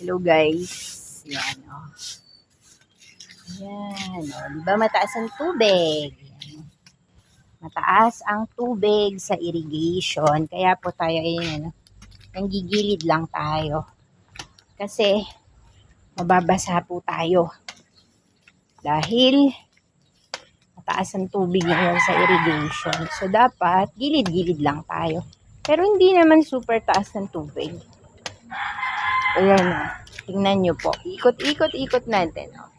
Hello guys. Yan o. Yan o. Diba mataas ang tubig? Yan. Mataas ang tubig sa irrigation. Kaya po tayo ayun, nanggigilid lang tayo. Kasi mababasa po tayo. Dahil mataas ang tubig ngayon sa irrigation. So dapat gilid-gilid lang tayo. Pero hindi naman super taas ng tubig. Ayan o. Tingnan nyo po. Ikot-ikot natin. O.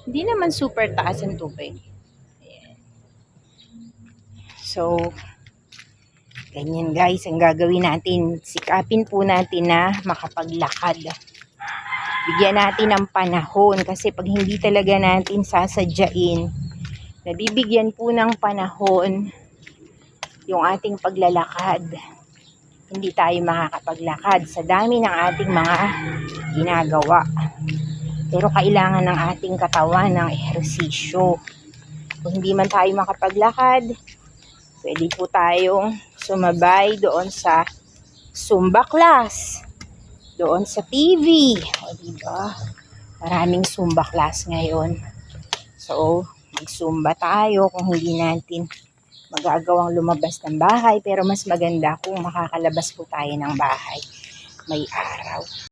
Hindi naman super taas ang tubig. Ayan. So, ganyan guys. Ang gagawin natin, sikapin po natin na makapaglakad. Bigyan natin ng panahon. Kasi pag hindi talaga natin sasadyain, nabibigyan po ng panahon yung ating paglalakad. Hindi tayo makakapaglakad sa dami ng ating mga ginagawa. Pero kailangan ng ating katawan ng ehersisyo. Kung hindi man tayo makapaglakad, pwede po tayong sumabay doon sa Zumba class. Doon sa TV. O diba? Maraming Zumba class ngayon. So, mag-Zumba tayo kung hindi natin magagawang lumabas ng bahay, pero mas maganda kung makakalabas po tayo ng bahay. May araw.